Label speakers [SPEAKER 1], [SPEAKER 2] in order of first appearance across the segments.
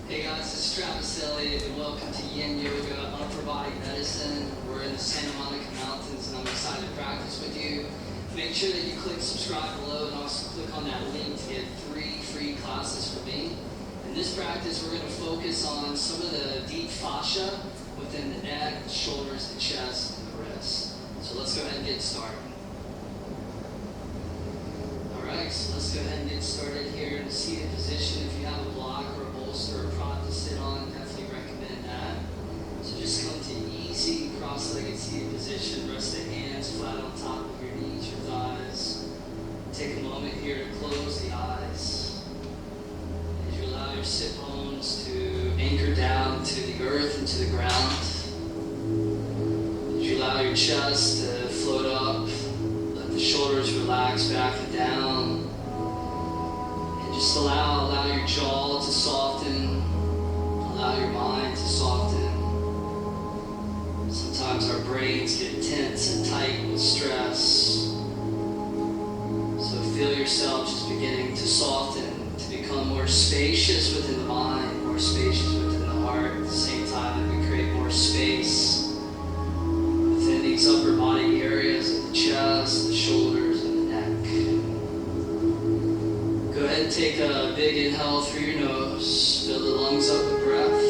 [SPEAKER 1] Hey guys, it's Travis Elliott and welcome to Yin Yoga Upper Body Medicine. We're in the Santa Monica Mountains and I'm excited to practice with you. Make sure that you click subscribe below and also click on that link to get 3 free classes from me. In this practice, we're going to focus on some of the deep fascia within the neck, the shoulders, the chest, and the wrists. So let's go ahead and get started. Alright, so let's go ahead and get started here in a seated position. If you have a block or a bolster or a prop to sit on, definitely recommend that. So just come to easy cross-legged seated position. Rest the hands flat on top of your knees, your thighs. Take a moment here to close the eyes. As you allow your sit bones to anchor down to the earth and to the ground. As you allow your chest to float up. The shoulders relax back and down, and just allow your jaw to soften, allow your mind to soften. Sometimes our brains get tense and tight with stress, so feel yourself just beginning to soften, to become more spacious within the mind, more spacious within the heart, at the same time that we create more space within these upper body areas of the chest, the shoulders, and the neck. Go ahead and take a big inhale through your nose. Fill the lungs up with breath.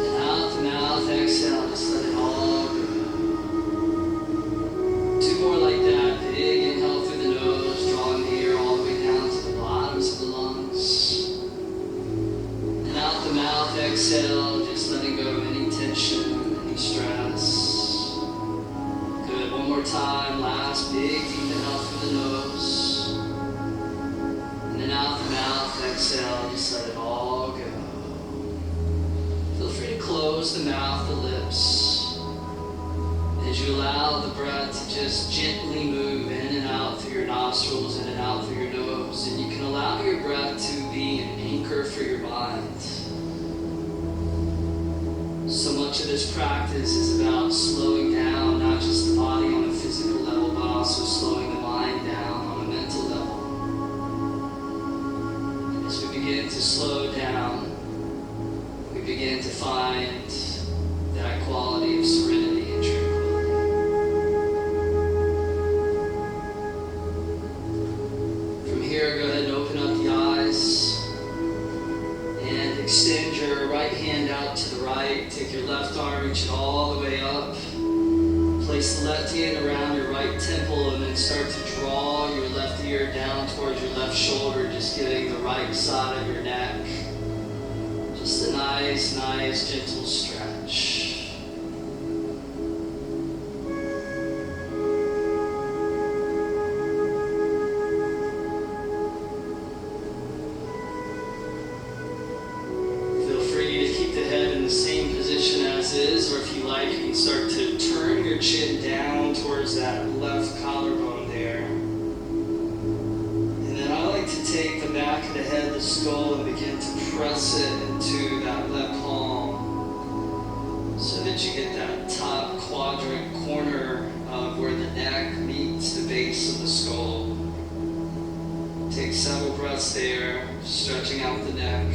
[SPEAKER 1] And out the mouth, exhale. Just let it all go. 2 more like that. Big inhale through the nose, drawing the air all the way down to the bottoms of the lungs. And out the mouth, exhale. Just letting go of any tension, any stress. Good. One more time. Last big deep inhale through the nose. And then out the mouth, exhale. Just let it all go. Feel free to close the mouth, the lips. As you allow the breath to just gently move in and out through your nostrils, in and out through your nose. And you can allow your breath to be an anchor for your mind. So much of this practice is about slowing down, not just the body on a physical level, but also slowing the mind down on a mental level. And as we begin to slow down, we begin to find that quality of serenity and tranquility. From here, go ahead and open up the eyes. And extend your right hand out to the right. Take your left arm, reach it all the way up. Place the left hand around your right temple and then start to draw your left ear down towards your left shoulder, just giving the right side of your neck just a nice, gentle stretch. Same position as is, or if you like, you can start to turn your chin down towards that left collarbone there. And then I like to take the back of the head, the skull, and begin to press it into that left palm so that you get that top quadrant corner of where the neck meets the base of the skull. Take several breaths there, stretching out the neck.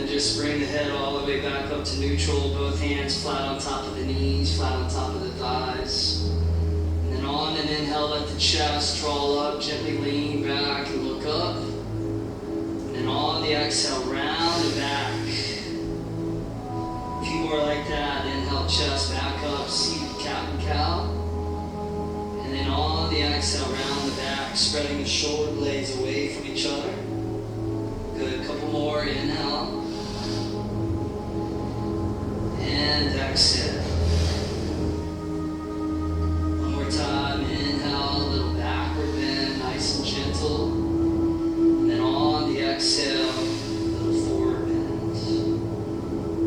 [SPEAKER 1] Just bring the head all the way back up to neutral, both hands flat on top of the knees, flat on top of the thighs. And then on an inhale, let the chest draw up, gently lean back and look up. And then on the exhale, round and back. A few more like that. Inhale, chest back up, seated cat and cow. And then on the exhale, round the back, spreading the shoulder blades away from each other. Good. A couple more. Inhale. And exhale. One more time. Inhale, a little backward bend, nice and gentle. And then on the exhale, a little forward bend.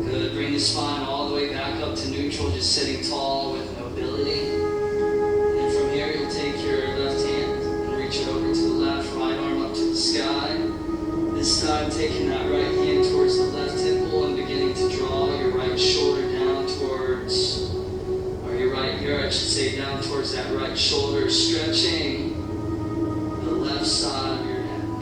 [SPEAKER 1] Good. Bring the spine all the way back up to neutral, just sitting tall with mobility. And then from here, you'll take your left hand and reach it over to the left, right arm up to the sky. This time, taking that right hand towards the left temple and beginning to draw your right that right shoulder, stretching the left side of your neck.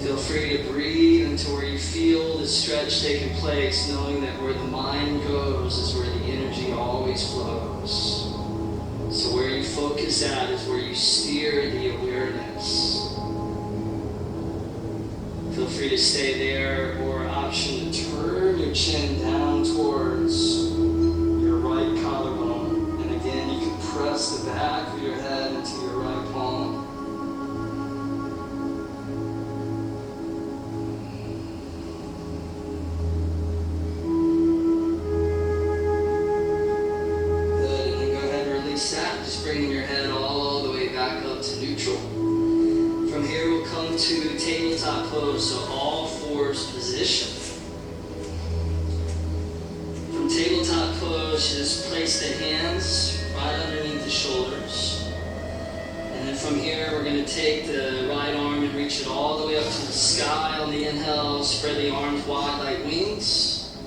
[SPEAKER 1] Feel free to breathe into where you feel the stretch taking place, knowing that where the mind goes is where the energy always flows. So where you focus at is where you steer the awareness. Feel free to stay there, or option to turn your chin down towards your right collarbone. And again, you can press the back of your head into your right palm. Bringing your head all the way back up to neutral. From here we'll come to tabletop pose, so all fours position. From tabletop pose, you just place the hands right underneath the shoulders. And then from here we're going to take the right arm and reach it all the way up to the sky on the inhale, spread the arms wide like wings.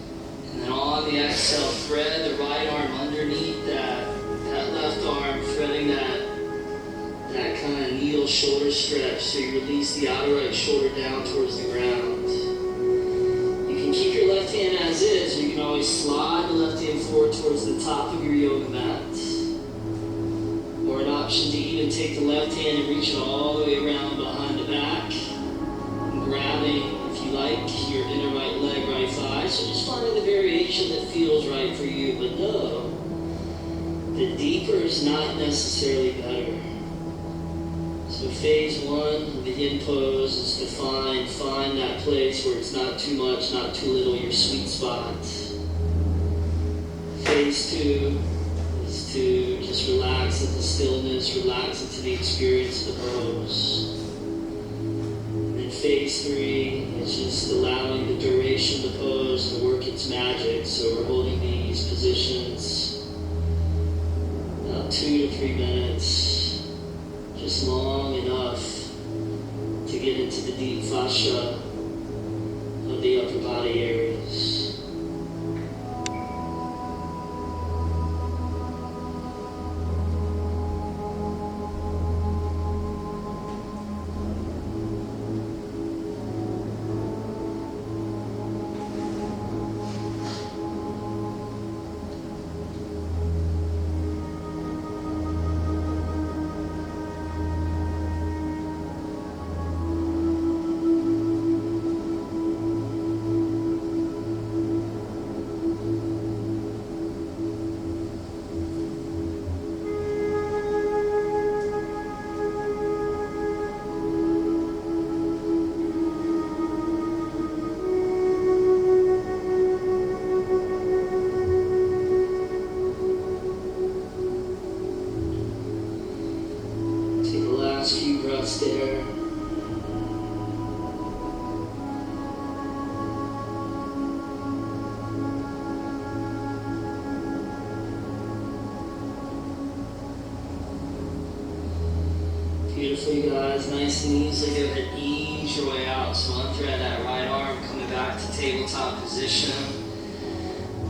[SPEAKER 1] And then on the exhale, thread the right arm underneath that left arm, threading that kind of needle shoulder stretch, so you release the outer right shoulder down towards the ground. You can keep your left hand as is, or you can always slide the left hand forward towards the top of your yoga mat. Or an option to even take the left hand and reach it all the way around behind the back, and grabbing, if you like, your inner right leg, right thigh. So just finding the variation that feels right for you, but know the deeper is not necessarily better. So phase one of the yin pose is to find that place where it's not too much, not too little, your sweet spot. Phase two is to just relax into stillness, relax into the experience of the pose. And then phase three is just allowing the duration of the pose to work its magic. So we're holding these positions 2 to 3 minutes, just long enough to get into the deep fascia of the upper body areas. Few breaths there. Beautiful, you guys. Nice and easy. Go ahead and ease your way out. So unthread that right arm, coming back to tabletop position.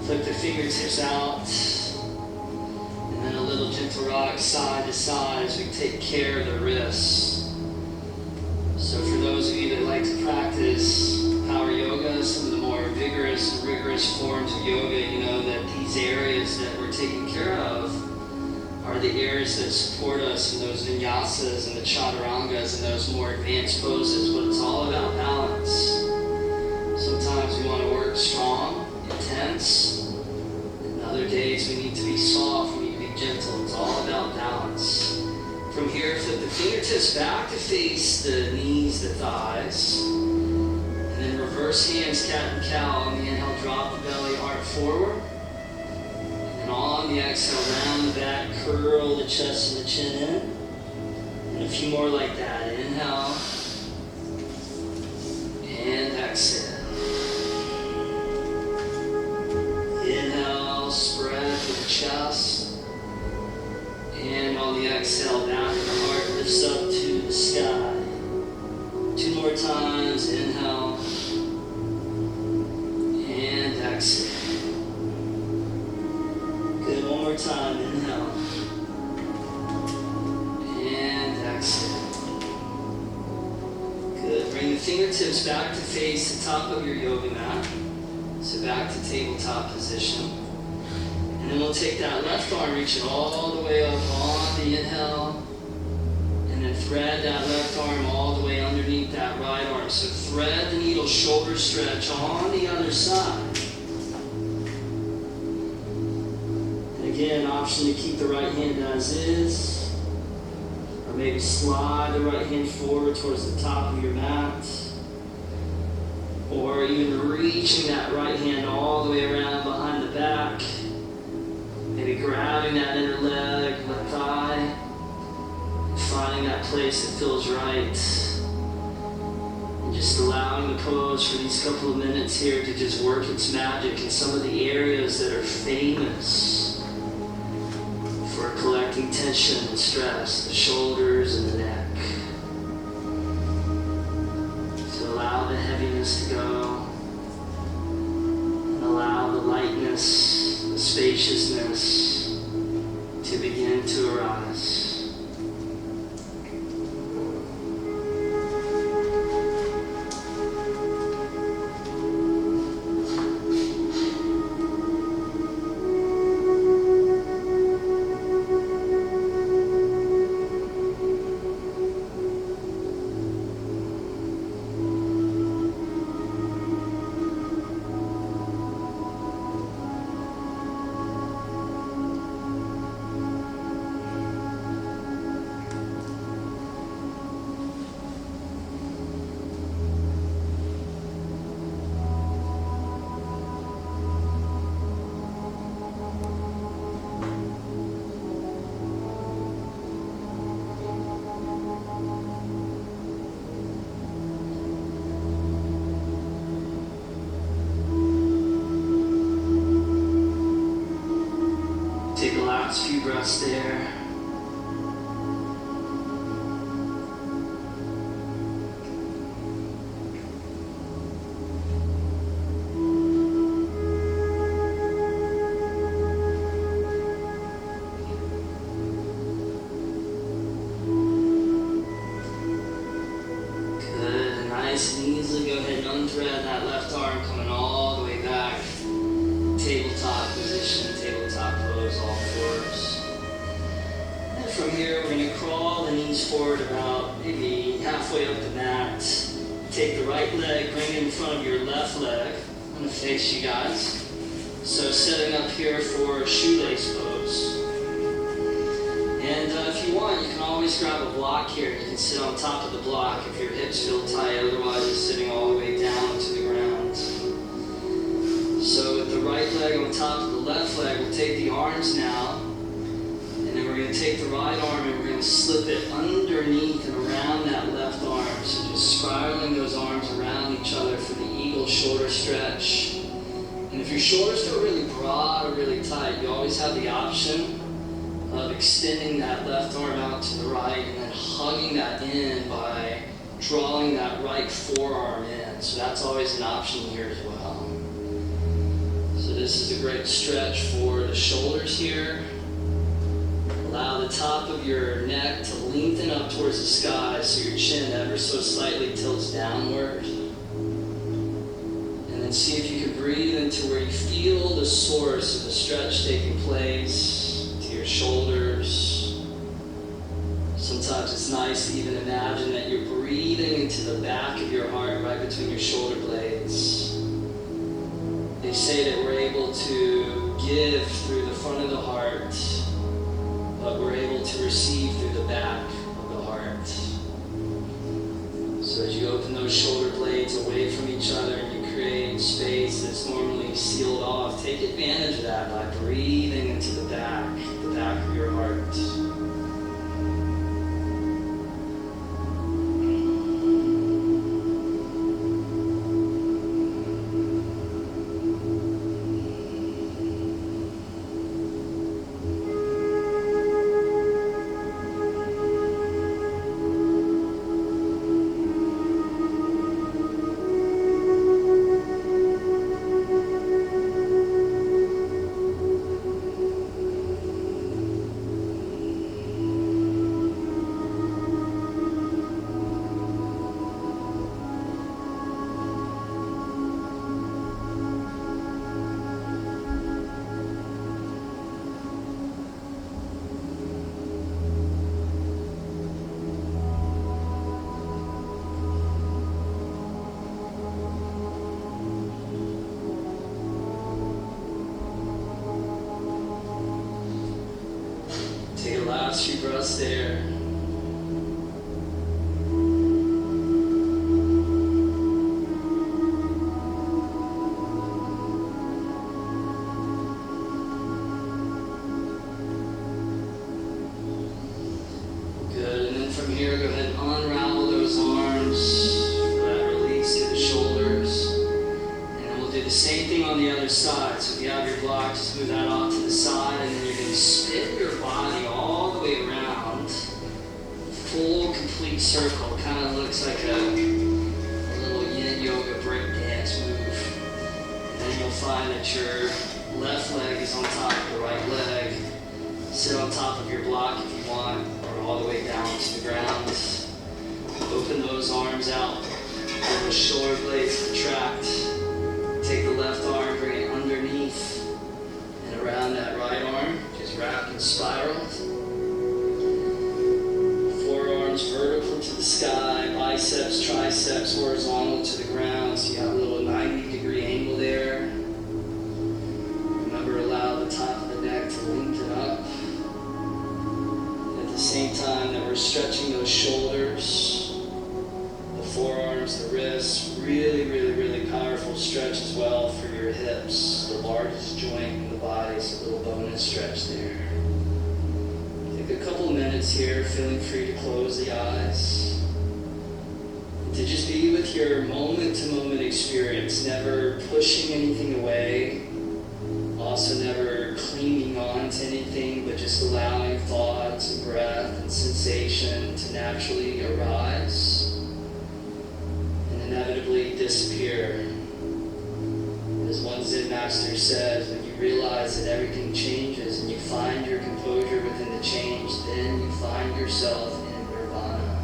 [SPEAKER 1] Flip the fingertips out. And then a little gentle rock side to side as we take care of the wrists. So for those of you that like to practice power yoga, some of the more vigorous and rigorous forms of yoga, you know that these areas that we're taking care of are the areas that support us in those vinyasas and the chaturangas and those more advanced poses, but it's all about balance. Sometimes we want to work strong, intense, and other days we need to be soft, we need to be gentle. It's all about balance. From here, flip the fingertips back to face the knees, the thighs, and then reverse hands, cat and cow. On the inhale, drop the belly, heart forward. And on the exhale, round the back, curl the chest and the chin in. And a few more like that. Inhale. And exhale. Inhale, spread to the chest. And on the exhale, back of the heart lifts up to the sky. 2 more times. Inhale. fingertips back to face the top of your yoga mat. So back to tabletop position. And then we'll take that left arm, reach it all the way up on the inhale. And then thread that left arm all the way underneath that right arm. So thread the needle, shoulder stretch on the other side. And again, option to keep the right hand as is. Or maybe slide the right hand forward towards the top of your mat. Or even reaching that right hand all the way around behind the back. Maybe grabbing that inner leg, left thigh. Finding that place that feels right. And just allowing the pose for these couple of minutes here to just work its magic in some of the areas that are famous for collecting tension and stress, the shoulders and the neck. So allow the heaviness to go. And allow the lightness, the spaciousness to begin to arise. Take the last few breaths there. Good. Nice and easily go ahead and unthread that left arm coming all the way back. Tabletop position, tabletop pose, all fours. And from here, we're going to crawl the knees forward about maybe halfway up the mat. Take the right leg, bring it in front of your left leg. I'm going to face you guys. So setting up here for shoelace pose. And if you want, you can always grab a block here. You can sit on top of the block if your hips feel tight. Otherwise, you're sitting all the way down to the ground. So with the right leg on top of the left leg, we'll take the arms now, and then we're going to take the right arm and we're going to slip it underneath and around that left arm. So just spiraling those arms around each other for the eagle shoulder stretch. And if your shoulders feel really broad or really tight, you always have the option of extending that left arm out to the right and then hugging that in by drawing that right forearm in. So that's always an option here as well. So this is a great stretch for the shoulders here. Allow the top of your neck to lengthen up towards the sky so your chin ever so slightly tilts downward. And then see if you can breathe into where you feel the source of the stretch taking place, to your shoulders. Sometimes it's nice to even imagine that you're breathing into the back of your heart right between your shoulder blades. They say that we're able to give through the front of the heart, but we're able to receive through the back of the heart. So as you open those shoulder blades away from each other and you create space that's normally sealed off, take advantage of that by breathing into the back of your heart. just there. Good, and then from here, go ahead and unravel those arms for that release to the shoulders. And then we'll do the same thing on the other side. So if you have your block, just move that off to the side, and then you're going to spin your body all the way around. Full, complete circle. Kind of looks like a little yin yoga break dance move. And then you'll find that your left leg is on top of the right leg. Sit on top of your block if you want, or all the way down to the ground. Open those arms out. Let the shoulder blades contract. Take the left arm, bring it underneath and around that right arm. Just wrap and spiral. Forearms vertical to the sky, biceps, triceps horizontal to the ground. So you have a little 90-degree angle there. Remember, allow the top of the neck to lengthen up. At the same time that we're stretching those shoulders, the forearms, the wrists, really, really, really powerful stretch as well for your hips, the largest joint in the body, so a little bonus stretch there. Take a couple minutes here, feeling free to close the eyes. And to just be with your moment-to-moment experience, never pushing anything away, also never clinging on to anything, but just allowing thoughts and breath and sensation to naturally arise and inevitably disappear. As one Zen master says, when you realize that everything changes and you find your composure within the change, then you find yourself in nirvana.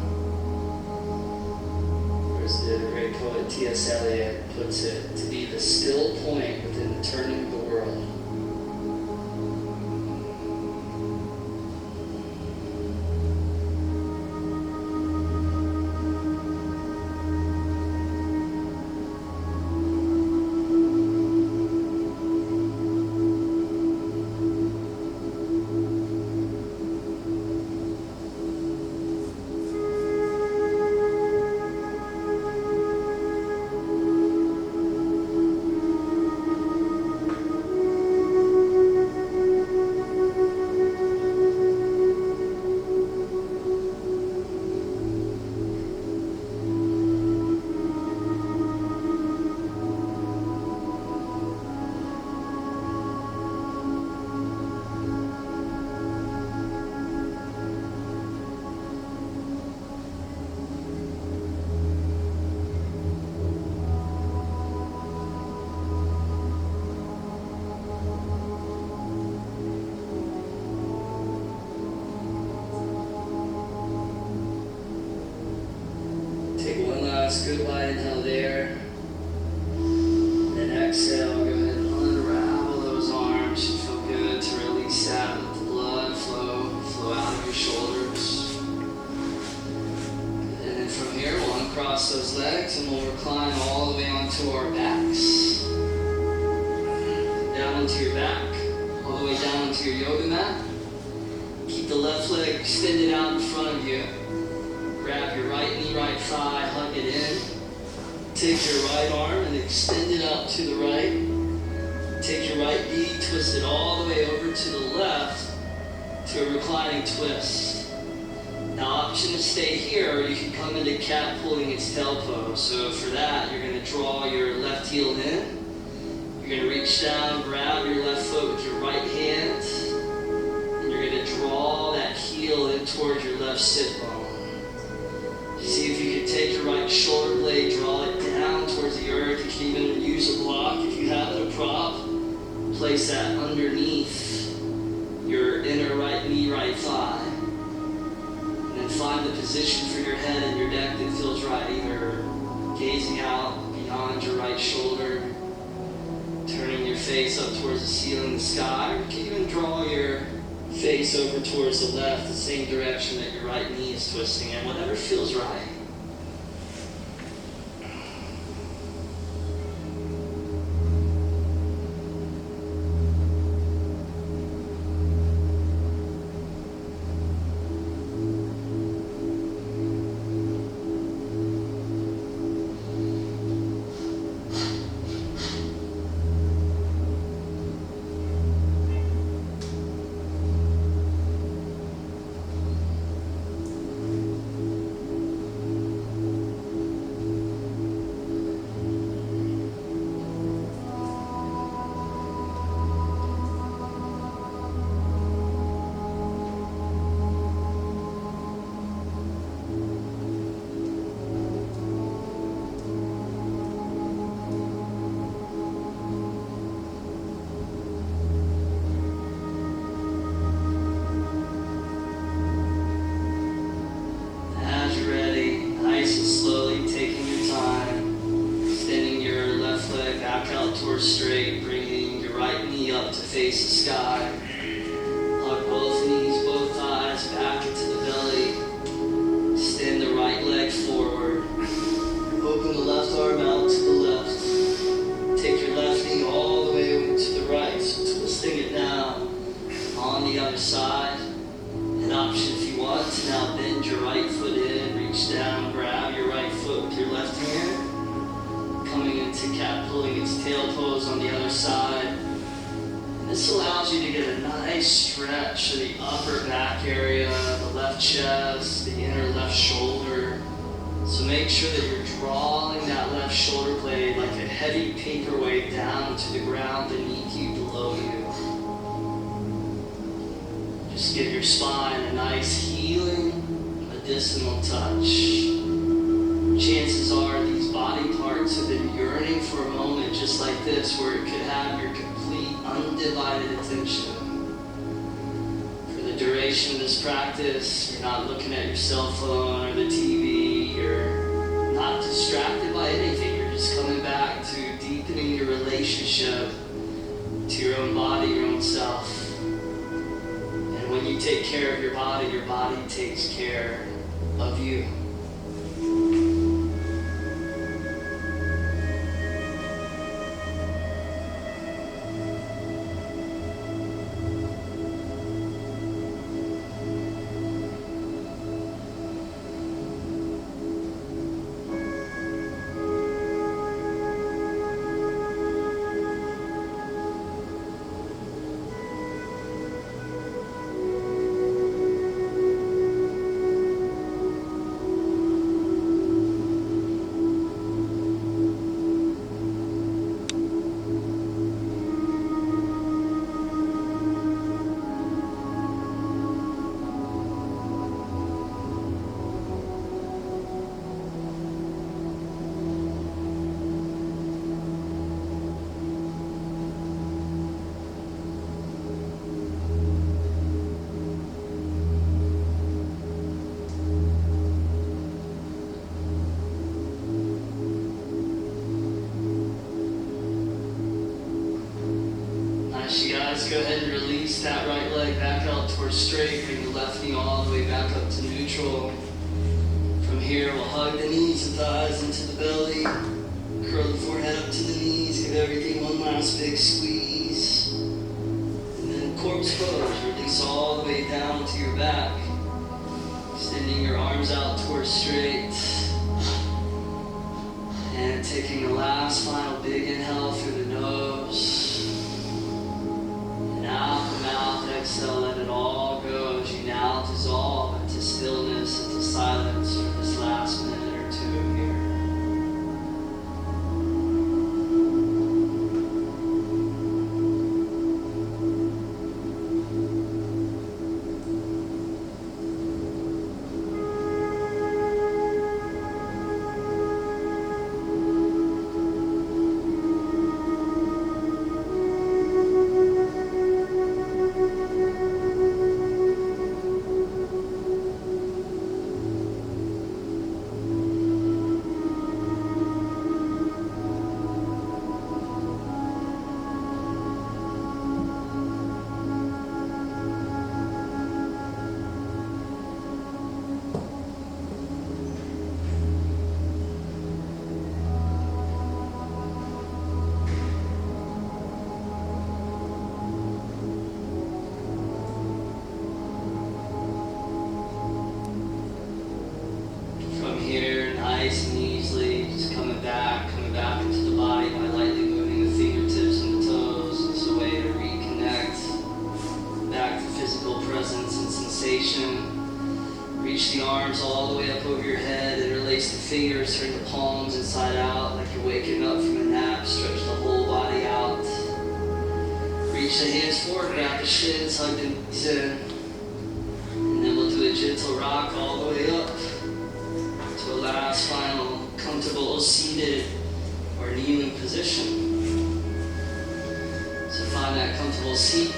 [SPEAKER 1] Or as the great poet T.S. Eliot puts it, to be the still point within the turning of the world. Good wide inhale there. Then exhale, go ahead and unravel those arms. You feel good to release that. Let the blood flow out of your shoulders. And then from here, we'll uncross those legs and we'll recline all the way onto our backs. Down onto your back, all the way down onto your yoga mat. Keep the left leg extended out in front of you. Grab your right knee, right thigh, hug it in. Take your right arm and extend it out to the right. Take your right knee, twist it all the way over to the left to a reclining twist. Now, option to stay here, or you can come into cat pulling its tail pose. So for that, you're going to draw your left heel in. You're going to reach down, grab your left foot with your right hand, and you're going to draw that heel in towards your left sit bone. See if you can take your right shoulder blade, draw it down towards the earth. You can even use a block if you have it, a prop. Place that underneath your inner right knee, right thigh. And then find the position for your head and your neck that feels right, either gazing out beyond your right shoulder, turning your face up towards the ceiling, the sky, or you can even draw your face over towards the left, the same direction that your right knee is twisting in, whatever feels right. face the sky. Hug both knees, both thighs back into the belly. Extend the right leg forward. Open the left arm out to the left. Take your left knee all the way to the right, so twisting it down. On the other side, an option if you want to now bend your right foot in, reach down, grab your right foot with your left hand. Coming into cat, pulling its tail pose on the other side. And this allows you to get a nice stretch of the upper back area, the left chest, the inner left shoulder. So make sure that you're drawing that left shoulder blade like a heavy paperweight down to the ground beneath you, below you. Just give your spine a nice healing, medicinal touch. Chances are these body parts have been yearning for a moment just like this, where it could have your complete undivided attention. For the duration of this practice, you're not looking at your cell phone or the TV, you're not distracted by anything, you're just coming back to deepening your relationship to your own body, your own self. And when you take care of your body takes care of you. Go ahead and release that right leg back out towards straight. Bring the left knee all the way back up to neutral. From here, we'll hug the knees and thighs into the belly. Curl the forehead up to the knees. Give everything one last big squeeze. And then corpse pose. Release all the way down to your back. Extending your arms out towards straight. And taking the last final big inhale through the nose. Out the mouth, exhale, let it all go as you now dissolve into stillness, into silence for this last minute or two here. Nice and easily, just coming back into the body by lightly moving the fingertips and the toes. It's a way to reconnect back to physical presence and sensation. Reach the arms all the way up over your head, interlace the fingers, turn the palms inside out like you're waking up from a nap. Stretch the whole body out. Reach the hands forward, grab the shins, hug the knees in. And then we'll do a gentle rock all the way up. To a last final comfortable seated or kneeling position. So find that comfortable seat.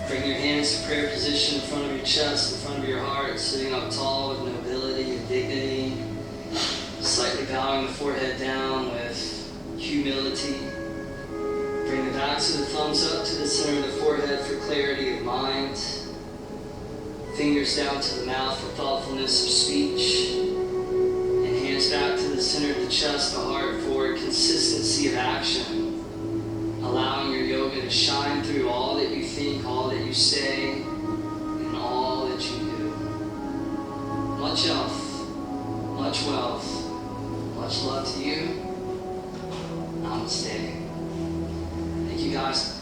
[SPEAKER 1] Bring your hands to prayer position in front of your chest, in front of your heart, sitting up tall with nobility and dignity. Slightly bowing the forehead down with humility. Bring the backs of the thumbs up to the center of the forehead for clarity of mind. Fingers down to the mouth for thoughtfulness of speech. And hands back to the center of the chest, the heart, for consistency of action. Allowing your yoga to shine through all that you think, all that you say, and all that you do. Much health, much wealth, much love to you. Namaste. Thank you guys.